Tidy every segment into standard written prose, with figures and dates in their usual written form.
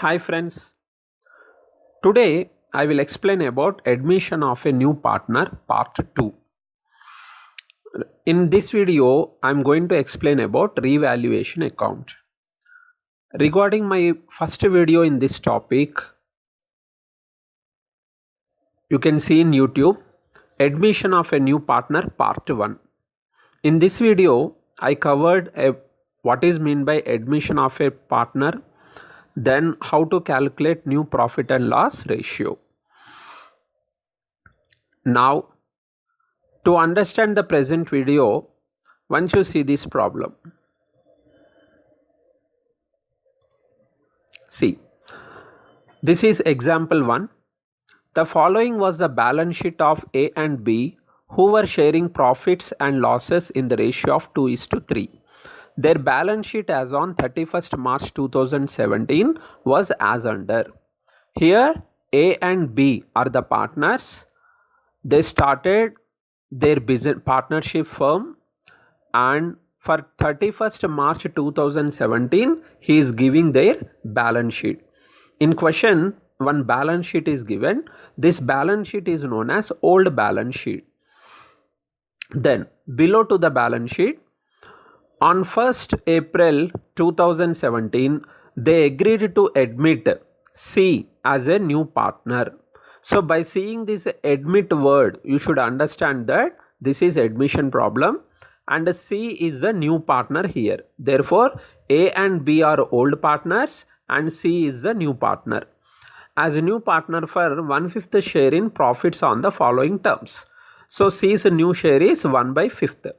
Hi friends, today I will explain about admission of a new partner part 2. In this video, I am going to explain about revaluation account. Regarding my first video in this topic, you can see in YouTube, admission of a new partner part 1. In this video, I covered what is meant by admission of a partner, then how to calculate new profit and loss ratio. Now, to understand the present video, once you see this problem, see, this is example 1. The following was the balance sheet of A and B who were sharing profits and losses in the ratio of 2:3. Their balance sheet as on 31st March 2017 was as under. Here A and B are the partners. They started their business partnership firm, and for 31st March 2017 he is giving their balance sheet. In question, one balance sheet is given. This balance sheet is known as old balance sheet. Then below to the balance sheet, on 1st April 2017 they agreed to admit C as a new partner. So by seeing this admit word, you should understand that this is admission problem and C is the new partner here. Therefore, A and B are old partners and C is the new partner. As a new partner for 1/5 share in profits on the following terms. So C's new share is 1/5.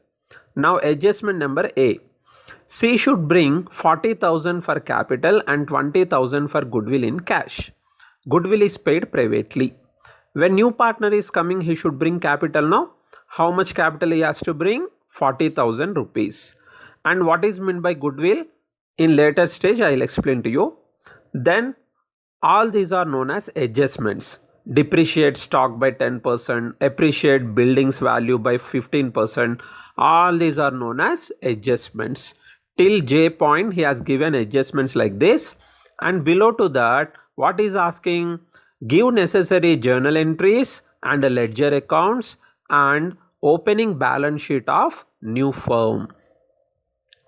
Now adjustment number A. C should bring 40,000 for capital and 20,000 for goodwill in cash. Goodwill is paid privately. When new partner is coming, he should bring capital now. How much capital he has to bring? 40,000 rupees. And what is meant by goodwill? In later stage, I will explain to you. Then all these are known as adjustments. Depreciate stock by 10%, appreciate buildings value by 15%. All these are known as adjustments. Till J point, he has given adjustments like this. And below to that, what is asking? Give necessary journal entries and ledger accounts and opening balance sheet of new firm.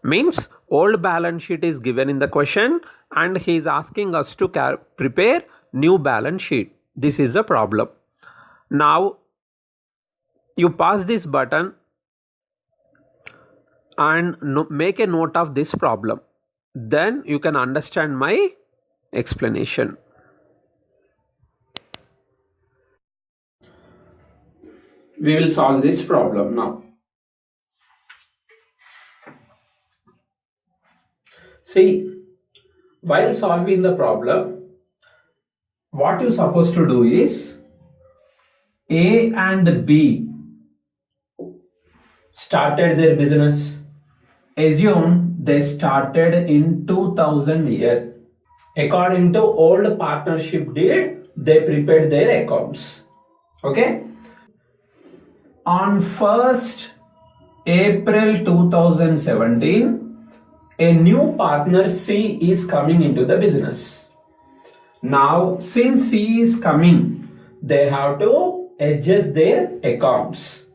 Means old balance sheet is given in the question and he is asking us to prepare new balance sheet. This is the problem. Now you pass this button and make a note of this problem. Then you can understand my explanation. We will solve this problem now. See, while solving the problem, what you're supposed to do is A and B started their business. Assume they started in 2000 year. According to old partnership deed, they prepared their accounts. Okay. On 1st April 2017, a new partner C is coming into the business. Now, since C is coming, they have to adjust their accounts.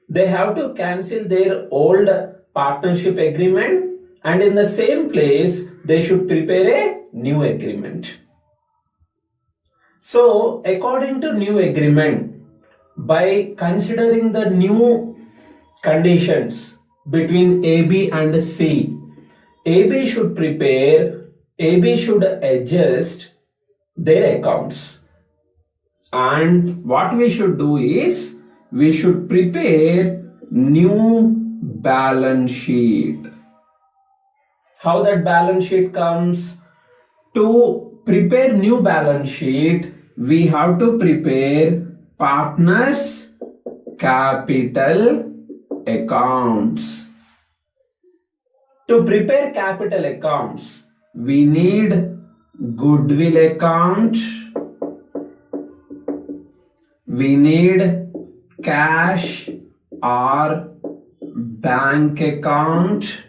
They have to cancel their old partnership agreement and in the same place, they should prepare a new agreement. So, according to new agreement, by considering the new conditions between AB and C, AB should adjust their accounts. And what we should do is, we should prepare new balance sheet. How that balance sheet comes? To prepare new balance sheet, we have to prepare partners capital accounts. To prepare capital accounts, we need goodwill account, we need cash or bank account,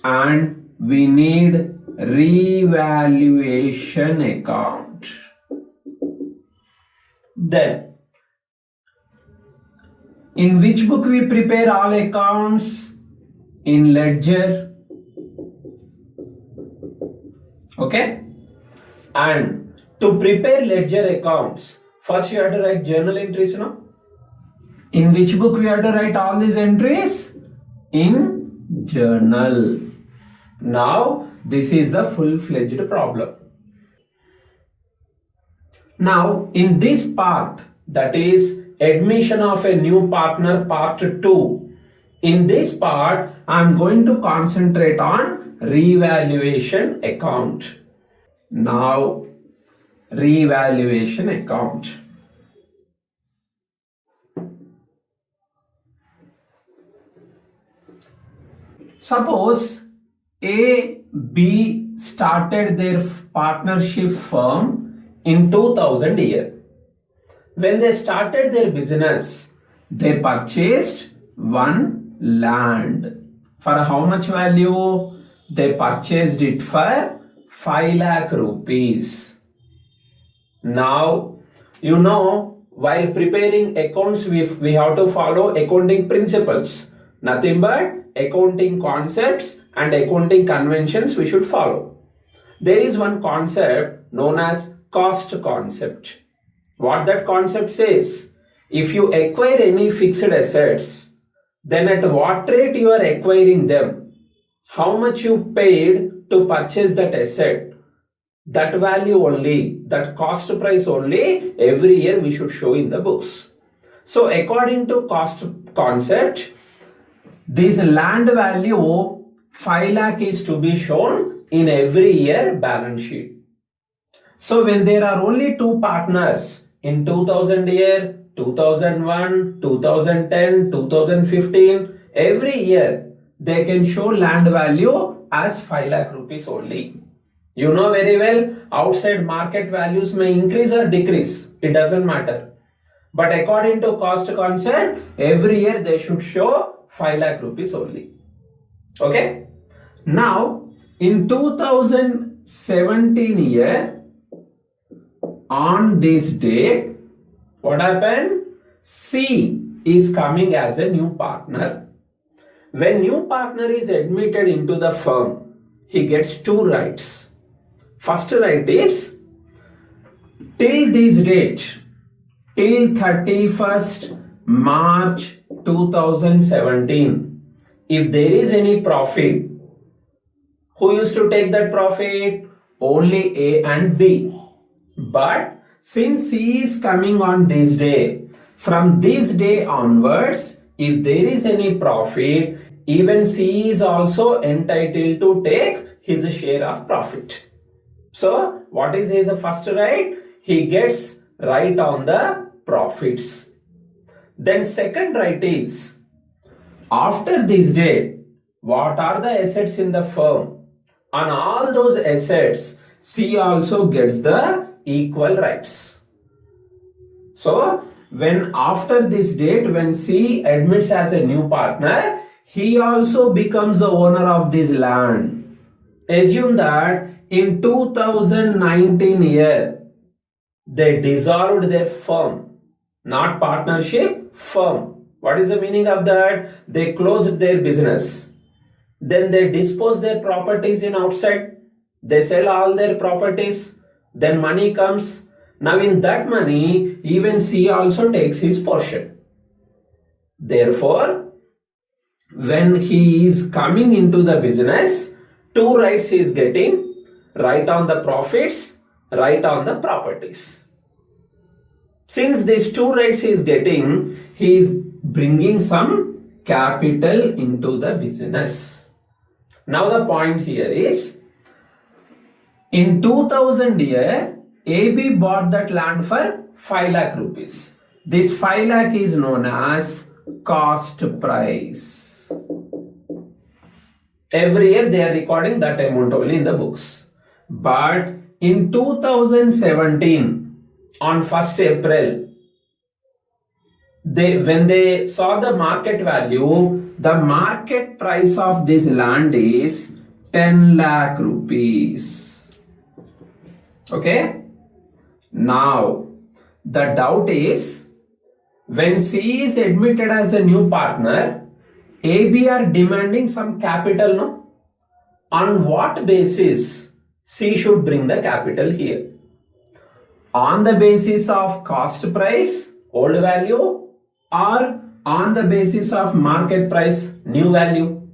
and we need revaluation account. Then, in which book we prepare all accounts? In ledger. Okay? And to prepare ledger accounts, first you have to write journal entries, no? In which book we have to write all these entries? In journal. Now, this is the full-fledged problem. Now, in this part, that is admission of a new partner part 2, in this part, I am going to concentrate on revaluation account. Now, revaluation account. Suppose A, B started their partnership firm in 2000 year. When they started their business, they purchased one land. For how much value? They purchased it for 5 lakh rupees. Now, you know, while preparing accounts, we have to follow accounting principles. Nothing but accounting concepts and accounting conventions we should follow. There is one concept known as cost concept. What that concept says, if you acquire any fixed assets, then at what rate you are acquiring them, how much you paid to purchase that asset, that value only, that cost price only, every year we should show in the books. So according to cost concept, this land value 5 lakh is to be shown in every year balance sheet. So when there are only two partners in 2000 year, 2001, 2010, 2015, every year they can show land value as 5 lakh rupees only. You know very well, outside market values may increase or decrease. It doesn't matter. But according to cost concept, every year they should show 5 lakh rupees only. Okay? Now, in 2017 year, on this date, what happened? C is coming as a new partner. When new partner is admitted into the firm, he gets two rights. First right is, till this date, till 31st March 2017, if there is any profit, who used to take that profit? Only A and B. But since C is coming on this day, from this day onwards, if there is any profit, even C is also entitled to take his share of profit. So, what is his first right? He gets right on the profits. Then second right is, after this date, what are the assets in the firm? On all those assets, C also gets the equal rights. So, when after this date, when C admits as a new partner, he also becomes the owner of this land. Assume that in 2019 year, they dissolved their firm, not partnership, firm. What is the meaning of that? They closed their business. Then they dispose their properties in outside. They sell all their properties. Then money comes. Now in that money, even C also takes his portion. Therefore, when he is coming into the business, two rights he is getting. Right on the profits, right on the properties. Since these two rights he is getting, he is bringing some capital into the business. Now the point here is, in 2000 year, AB bought that land for 5 lakh rupees. This 5 lakh is known as cost price. Every year they are recording that amount only in the books. But in 2017, on 1st April, when they saw the market value, the market price of this land is 10 lakh rupees. Okay. Now, the doubt is, when C is admitted as a new partner, AB are demanding some capital, no? On what basis C should bring the capital here? On the basis of cost price, old value, or on the basis of market price, new value?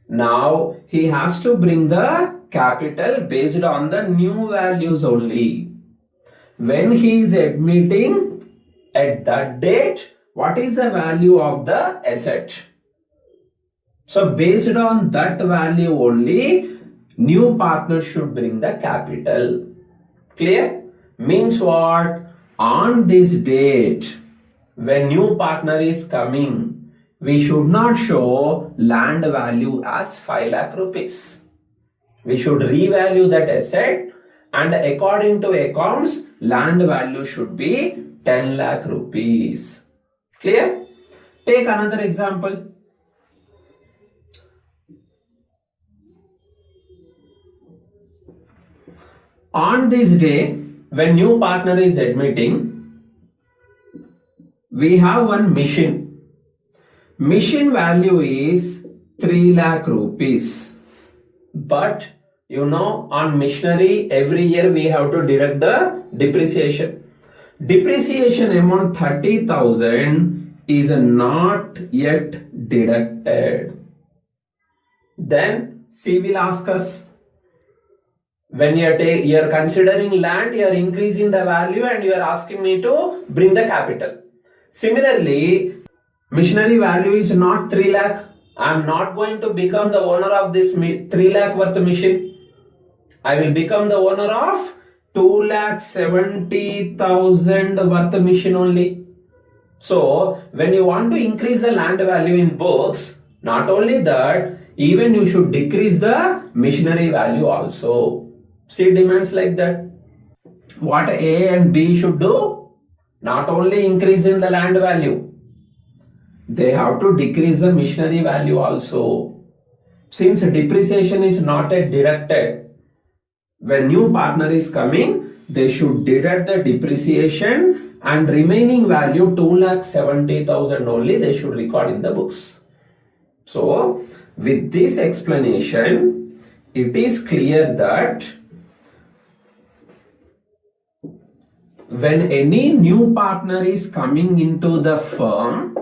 Now he has to bring the capital based on the new values only. When he is admitting at that date, what is the value of the asset? So based on that value only, new partner should bring the capital. Clear? Means what? On this date, when new partner is coming, we should not show land value as 5 lakh rupees. We should revalue that asset, and according to accounts, land value should be 10 lakh rupees. Clear? Take another example. On this day, when new partner is admitting, we have one machine. Machine value is 3 lakh rupees. But on machinery, every year we have to deduct the depreciation. Depreciation amount 30,000 is not yet deducted. Then C will ask us, when you are considering land, you are increasing the value and you are asking me to bring the capital. Similarly, machinery value is not 3 lakh. I am not going to become the owner of this 3 lakh worth machine. I will become the owner of 2,70,000 worth machine only. So, when you want to increase the land value in books, not only that, even you should decrease the machinery value also. C demands like that. What A and B should do? Not only increase in the land value, they have to decrease the machinery value also. Since depreciation is not yet deducted, when new partner is coming, they should deduct the depreciation and remaining value 2,70,000 only they should record in the books. So, with this explanation, it is clear that when any new partner is coming into the firm,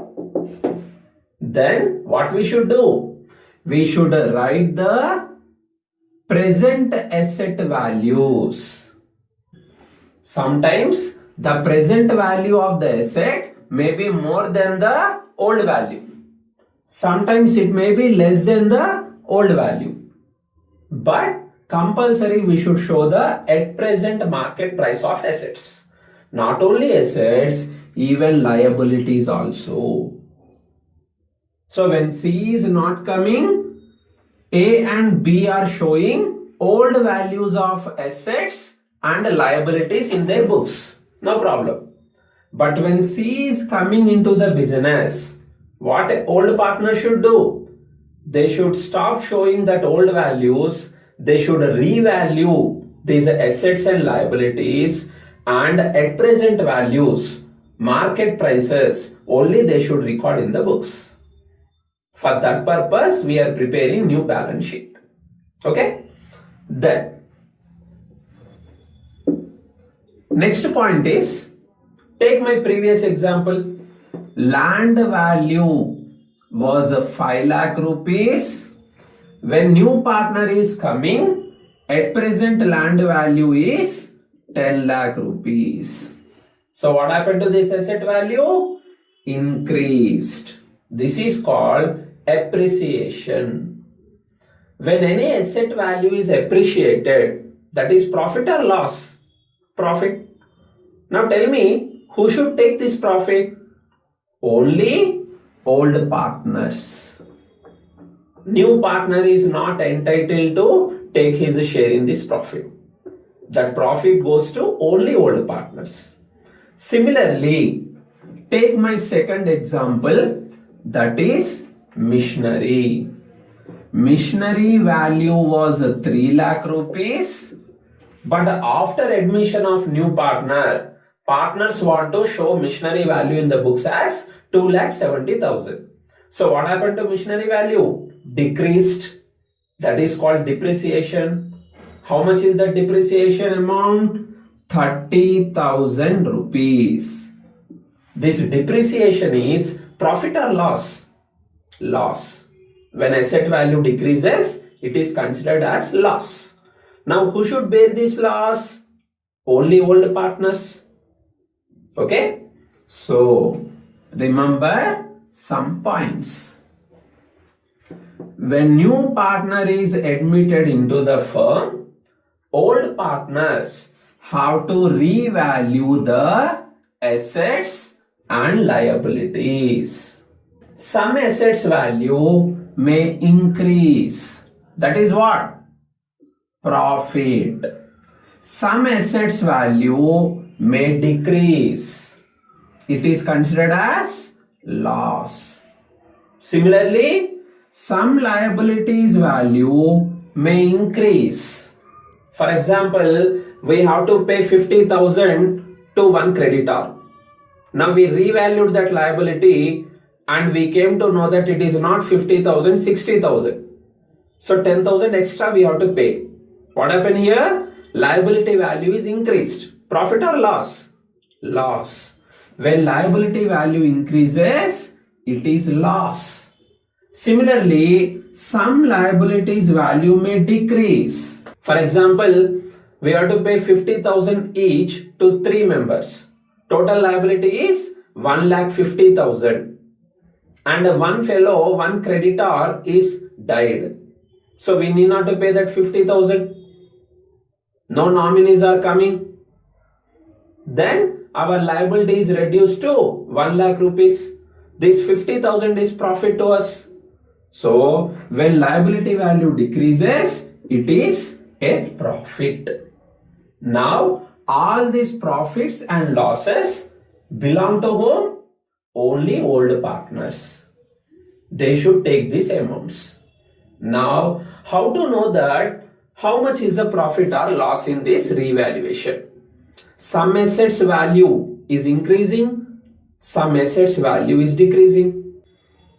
then what we should do? We should write the present asset values. Sometimes the present value of the asset may be more than the old value. Sometimes it may be less than the old value. But compulsory we should show the at present market price of assets. Not only assets, even liabilities also. So when C is not coming, A and B are showing old values of assets and liabilities in their books. No problem. But when C is coming into the business, what old partner should do? They should stop showing that old values. They should revalue these assets and liabilities, and at present values, market prices, only they should record in the books. For that purpose, we are preparing new balance sheet. Okay? Then, next point is, take my previous example. Land value was 5 lakh rupees. When new partner is coming, at present land value is 10 lakh rupees. So what happened to this asset value? Increased. This is called appreciation. When any asset value is appreciated, that is profit or loss? Profit. Now tell me, who should take this profit? Only old partners. New partner is not entitled to take his share in this profit. That profit goes to only old partners. Similarly, take my second example, that is machinery. Machinery value was 3 lakh rupees, but after admission of new partner, partners want to show machinery value in the books as 2,70,000. So what happened to machinery value? Decreased. That is called depreciation. How much is the depreciation amount? 30,000 rupees. This depreciation is profit or loss? Loss. When asset value decreases, it is considered as loss. Now who should bear this loss? Only old partners. Okay? So remember some points. When new partner is admitted into the firm, old partners have to revalue the assets and liabilities. Some assets value may increase. That is what? Profit. Some assets value may decrease. It is considered as loss. Similarly, some liabilities value may increase. For example, we have to pay 50,000 to one creditor. Now we revalued that liability and we came to know that it is not 50,000, 60,000. So 10,000 extra we have to pay. What happened here? Liability value is increased. Profit or loss? Loss. When liability value increases, it is loss. Similarly, some liabilities value may decrease. For example, we have to pay 50,000 each to 3 members. Total liability is 1,50,000. And one creditor is died. So we need not to pay that 50,000. No nominees are coming. Then our liability is reduced to 1 lakh rupees. This 50,000 is profit to us. So when liability value decreases, it is a profit. Now all these profits and losses belong to whom? Only old partners. They should take these amounts. Now, how to know that how much is the profit or loss in this revaluation? Some assets value is increasing, some assets value is decreasing.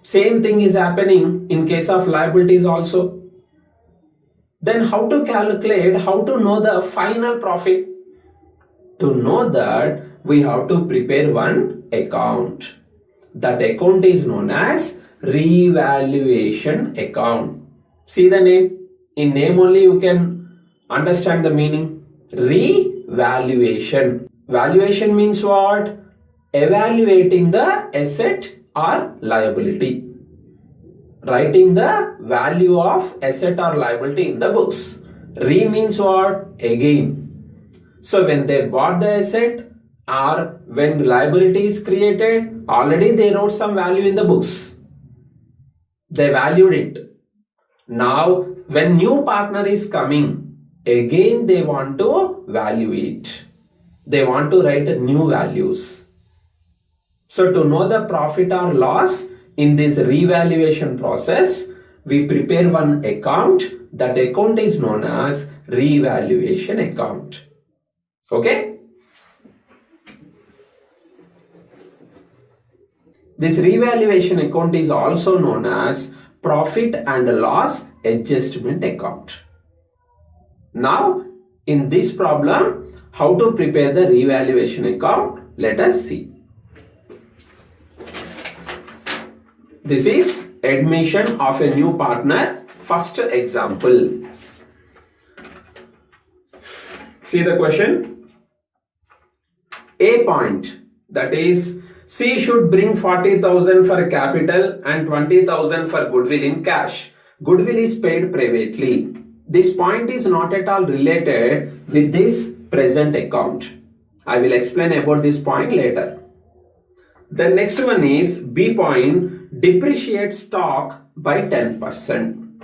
Same thing is happening in case of liabilities also. Then how to calculate, how to know the final profit? To know that, we have to prepare one account. That account is known as revaluation account. See the name. In name only you can understand the meaning. Revaluation. Valuation means what? Evaluating the asset or liability. Writing the value of asset or liability in the books. Re means what? Again. So when they bought the asset or when liability is created, already they wrote some value in the books. They valued it. Now when new partner is coming, again they want to value it. They want to write new values. So to know the profit or loss in this revaluation process, we prepare one account. That account is known as revaluation account. Okay? This revaluation account is also known as profit and loss adjustment account. Now, in this problem, how to prepare the revaluation account? Let us see. This is admission of a new partner. First example. See the question. A point, that is, C should bring 40,000 for capital and 20,000 for goodwill in cash. Goodwill is paid privately. This point is not at all related with this present account. I will explain about this point later. The next one is B point, depreciate stock by 10%.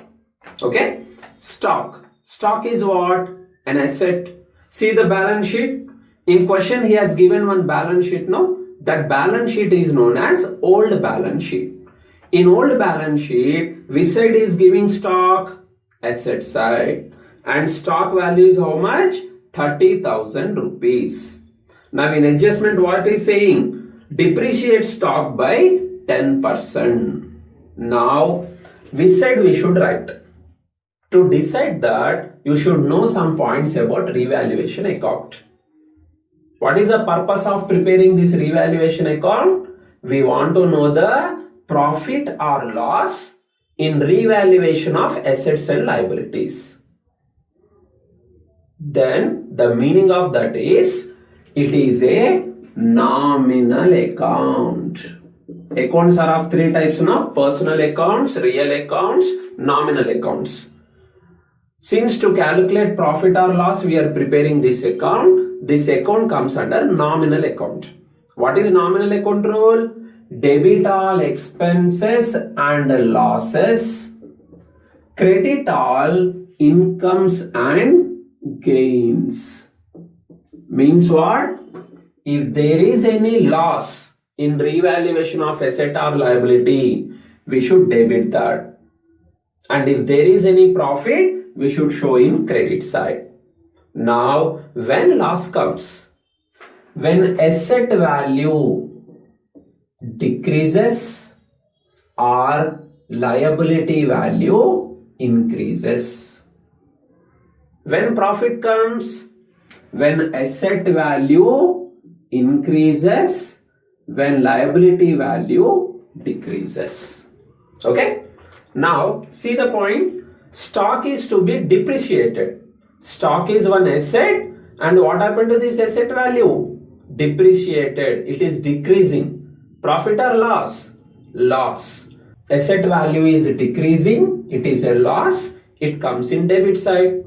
Okay? Stock. Stock is what? An asset. See the balance sheet. In question he has given one balance sheet. No? That balance sheet is known as old balance sheet. In old balance sheet, which side is giving stock? Asset side. And stock value is how much? 30,000 rupees. Now in adjustment, what is saying? Depreciate stock by 10%. Now, which side we should write? To decide that, you should know some points about revaluation account. What is the purpose of preparing this revaluation account? We want to know the profit or loss in revaluation of assets and liabilities. Then the meaning of that is, it is a nominal account. Accounts are of three types now: personal accounts, real accounts, nominal accounts. Since to calculate profit or loss, we are preparing this account. This account comes under nominal account. What is nominal account rule? Debit all expenses and losses. Credit all incomes and gains. Means what? If there is any loss in revaluation of asset or liability, we should debit that. And if there is any profit, we should show in credit side. Now, when loss comes, when asset value decreases or liability value increases. When profit comes, when asset value increases, when liability value decreases. Okay? Now, see the point. Stock is to be depreciated. Stock is one asset, and what happened to this asset value? Depreciated. It is decreasing. Profit or loss? Loss. Asset value is decreasing. It is a loss. It comes in debit side.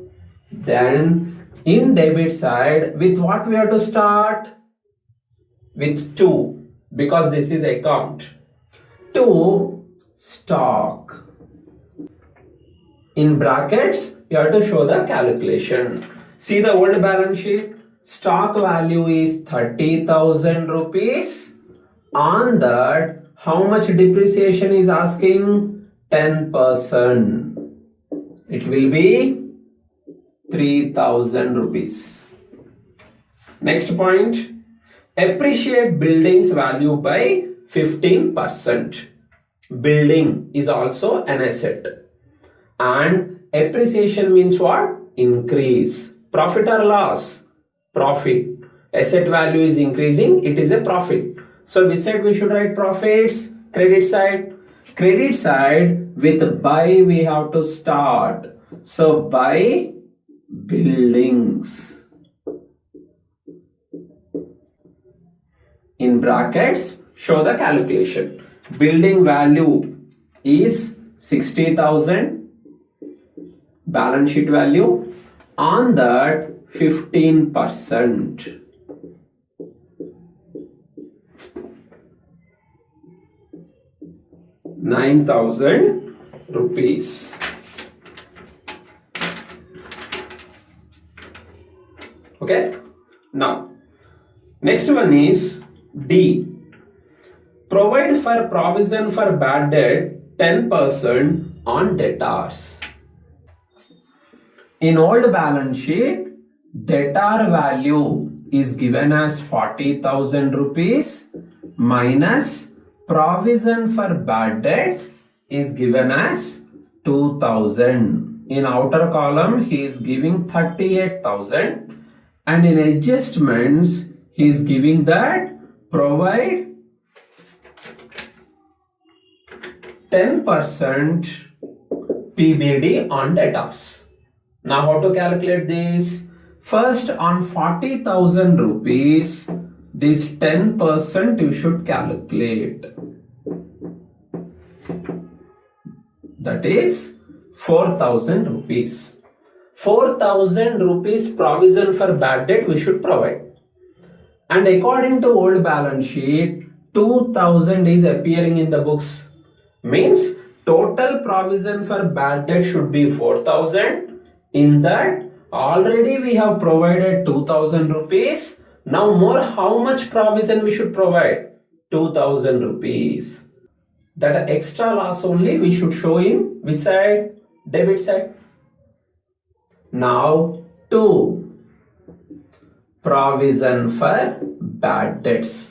Then in debit side, with what we have to start? With 2, because this is account. 2, stock. In brackets, you have to show the calculation. See the old balance sheet. Stock value is 30,000 rupees. On that, how much depreciation is asking? 10%. It will be 3,000 rupees. Next point. Appreciate building's value by 15%. Building is also an asset. And appreciation means what? Increase. Profit or loss? Profit. Asset value is increasing, it is a profit. So we said we should write profits. Credit side. Credit side, with buy we have to start. So buy buildings. In brackets, show the calculation. Building value is 60,000. Balance sheet value. On that, 15%. ₹9,000. Okay. Now, next one is D. Provide for provision for bad debt 10% on debtors. In old balance sheet, debtor value is given as 40,000 rupees minus provision for bad debt is given as 2,000. In outer column, he is giving 38,000, and in adjustments, he is giving that provide 10% PBD on debtors. Now how to calculate this? First, on 40,000 rupees, this 10% you should calculate. That is 4,000 rupees. 4,000 rupees provision for bad debt we should provide. And according to old balance sheet, 2,000 is appearing in the books. Means total provision for bad debt should be 4,000. In that, already we have provided 2,000 rupees. Now more, how much provision we should provide? 2,000 rupees. That extra loss only we should show in which side? Debit side. Now 2. Provision for bad debts.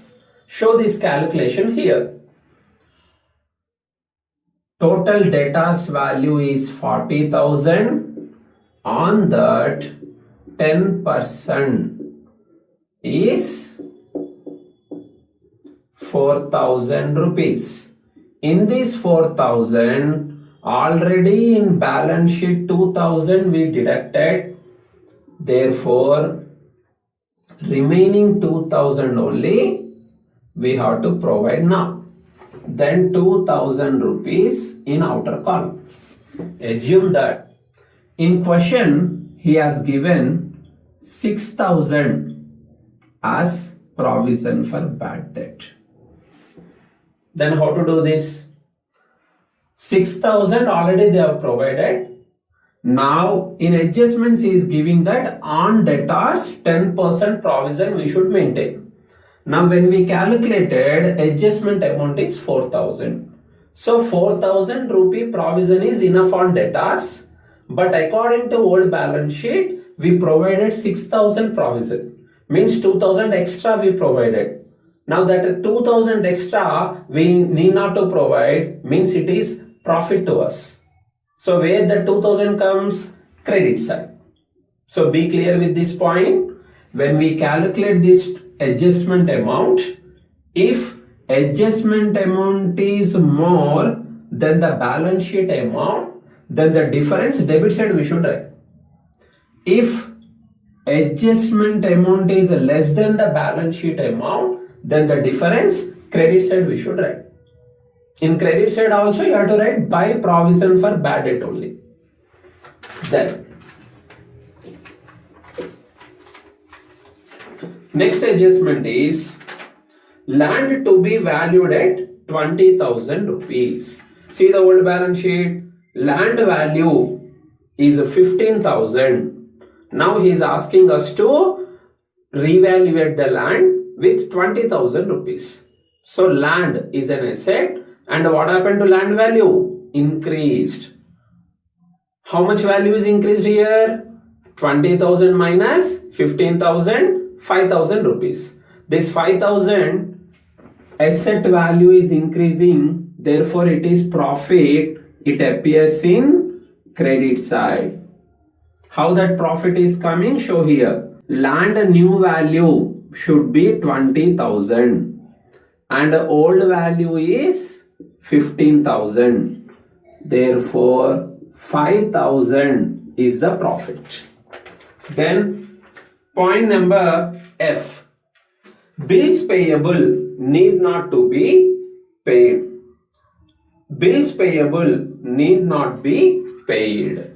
Show this calculation here. Total debtors value is 40,000. On that 10% is 4,000 rupees. In this 4,000, already in balance sheet 2,000 we deducted. Therefore, remaining 2,000 only we have to provide now. Then 2,000 rupees in outer column. Assume that in question he has given 6,000 as provision for bad debt. Then how to do this? 6,000 already they have provided. Now in adjustments he is giving that on debtors 10% provision we should maintain. Now when we calculated, adjustment amount is 4,000. So 4,000 rupee provision is enough on debtors, but according to old balance sheet we provided 6,000 provision, means 2,000 extra we provided. Now that 2,000 extra we need not to provide, means it is profit to us. So where the 2,000 comes? Credit side. So be clear with this point. When we calculate this adjustment amount, if adjustment amount is more than the balance sheet amount, then the difference debit side we should write. If adjustment amount is less than the balance sheet amount, then the difference credit side we should write. In credit side also you have to write by provision for bad debt only. Then next adjustment is land to be valued at 20,000 rupees. See the old balance sheet, land value is 15,000. Now he is asking us to revaluate the land with 20,000 rupees. So land is an asset, and what happened to land value? Increased. How much value is increased here? 20,000 minus 15,000, 5,000 rupees. This 5,000 asset value is increasing, therefore it is profit. It appears in credit side. How that profit is coming? Show here. Land new value should be 20,000 and old value is 15,000. Therefore 5,000 is the profit. Then point number F. Bills payable need not to be paid. Bills payable need not be paid.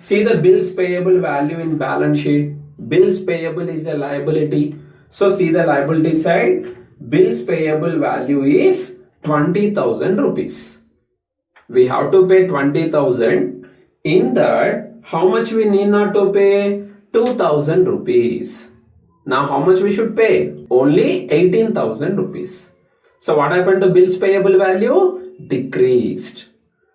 See the bills payable value in balance sheet. Bills payable is a liability. So see the liability side. Bills payable value is 20,000 rupees. We have to pay 20,000. In that, how much we need not to pay? 2,000 rupees. Now how much we should pay? Only 18,000 rupees. So what happened to bills payable value? Decreased.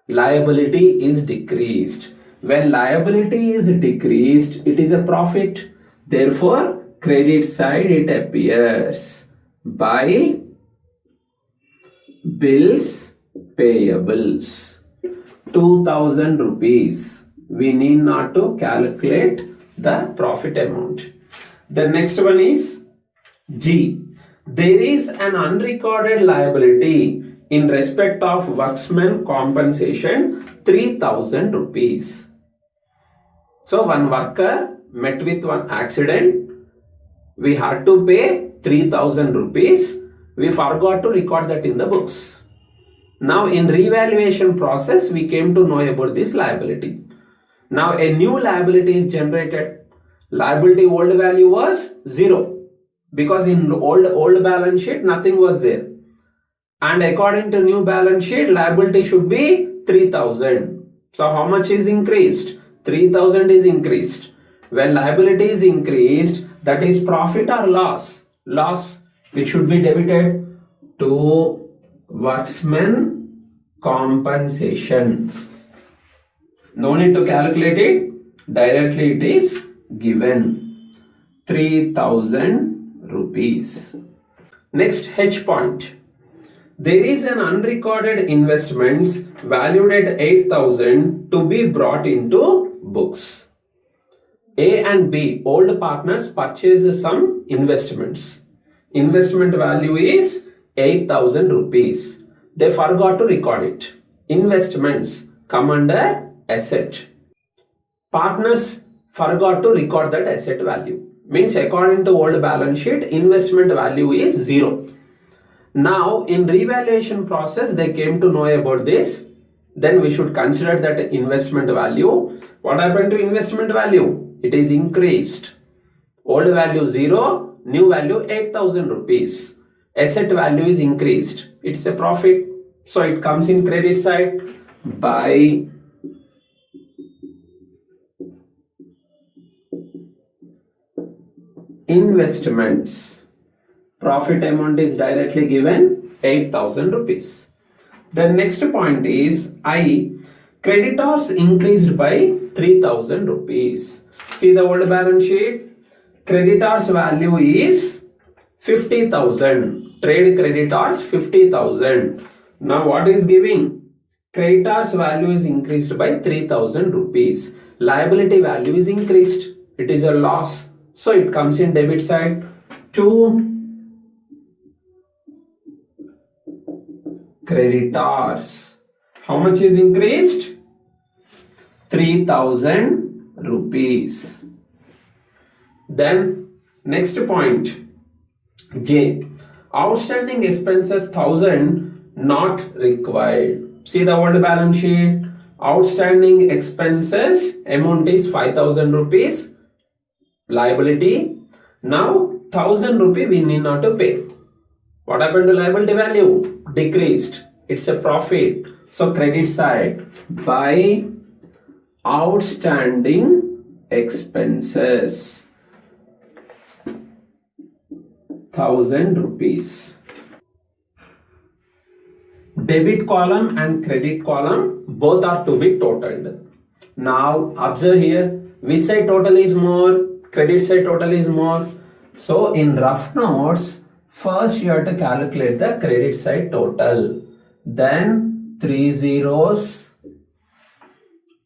Liability is decreased. When liability is decreased, it is a profit. Therefore, credit side it appears by bills payables. 2,000 rupees. We need not to calculate the profit amount. The next one is G. There is an unrecorded liability in respect of workman compensation 3,000 rupees. So one worker met with one accident. We had to pay 3,000 rupees. We forgot to record that in the books. Now in revaluation process, we came to know about this liability. Now a new liability is generated. Liability old value was 0 because in old balance sheet nothing was there. And according to new balance sheet, liability should be 3,000. So how much is increased? 3,000 is increased. When liability is increased, that is profit or loss? Loss, which should be debited to workman compensation. No need to calculate it. Directly it is given. 3,000 rupees. Next H point. There is an unrecorded investments valued at 8,000 to be brought into books. A and B, old partners, purchase some investments. Investment value is 8,000 rupees. They forgot to record it. Investments come under asset. Partners forgot to record that asset value. Means according to old balance sheet, investment value is 0. Now in revaluation process, they came to know about this. Then we should consider that investment value. What happened to investment value? It is increased. Old value 0, new value 8,000 rupees. Asset value is increased. It's a profit. So it comes in credit side by investments. Profit amount is directly given 8,000 rupees. The next point is I. Creditors increased by 3,000 rupees. See the old balance sheet. Creditors value is 50,000. Trade creditors 50,000. Now what is giving? Creditors value is increased by 3,000 rupees. Liability value is increased. It is a loss. So it comes in debit side. 2 creditors. How much is increased? 3,000 rupees. Then next point J. Outstanding expenses 1,000 not required. See the old balance sheet. Outstanding expenses amount is 5,000 rupees. Liability. Now 1,000 rupees we need not to pay. What happened to liability value? Decreased. It's a profit. So credit side by outstanding expenses 1,000 rupees. Debit column and credit column both are to be totaled. Now observe here, which side total is more? Credit side total is more. So in rough notes, first you have to calculate the credit side total. Then 3 zeros,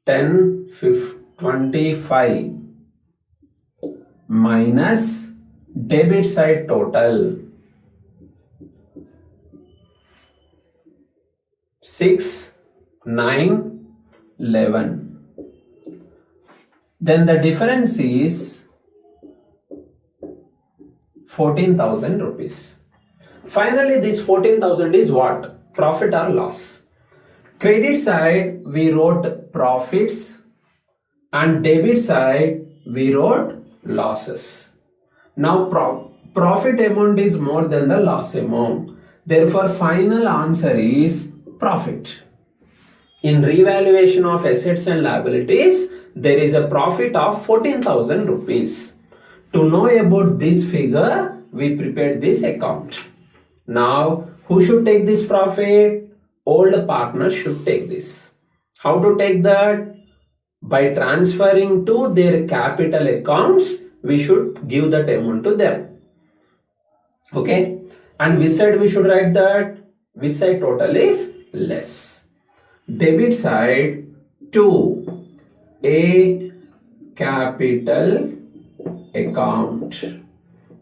10, 25 minus debit side total 6, 9, 11. Then the difference is 14,000 rupees. Finally, this 14,000 is what? Profit or loss. Credit side we wrote profits and debit side we wrote losses. Now profit amount is more than the loss amount. Therefore, final answer is profit. In revaluation of assets and liabilities, there is a profit of 14,000 rupees. To know about this figure, we prepared this account. Now, who should take this profit? Old partners should take this. How to take that? By transferring to their capital accounts, we should give that amount to them. Okay? And which side we should write that? Which side total is less? Debit side to a capital account.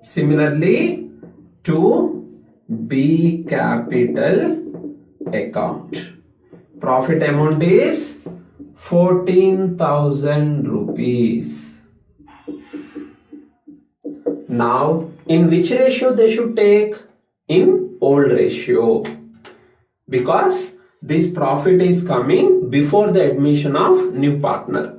Similarly, to B capital account. Profit amount is 14,000 rupees. Now, in which ratio they should take? In old ratio. Because this profit is coming before the admission of new partner.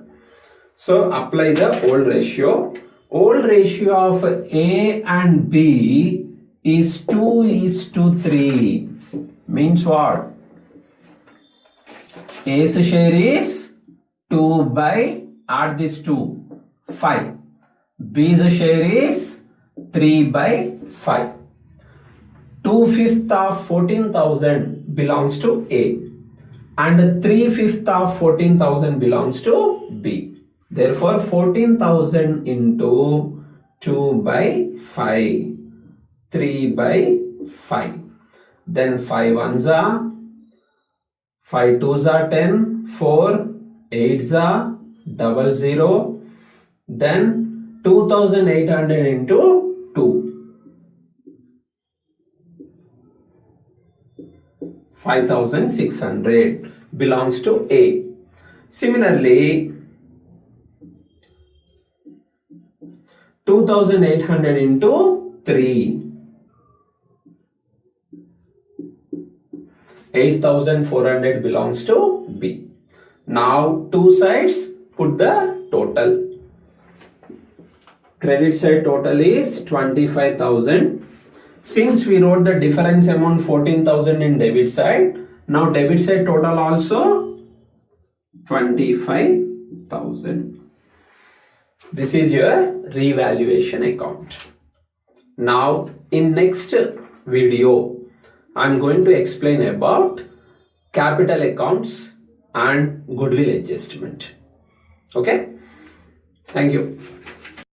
So, apply the old ratio. Old ratio of A and B is 2:3. Means what? A's share is 2 by, add this 2, 5. B's share is 3 by 5. 2/5 of 14,000 belongs to A. and 3/5 of 14,000 belongs to B. Therefore 14,000 into 2 by 5, 3 by 5. Then 5 ones are 5 twos are 10, 4 8s are 00. Then 2,800 into 2, 5,600 belongs to A. Similarly, 2,800 into 3, 8,400 belongs to B. Now two sides put the total. Credit side total is 25,000. Since we wrote the difference amount 14,000 in debit side, now debit side total also 25,000. This is your revaluation account. Now in next video, I am going to explain about capital accounts and goodwill adjustment. Okay? Thank you.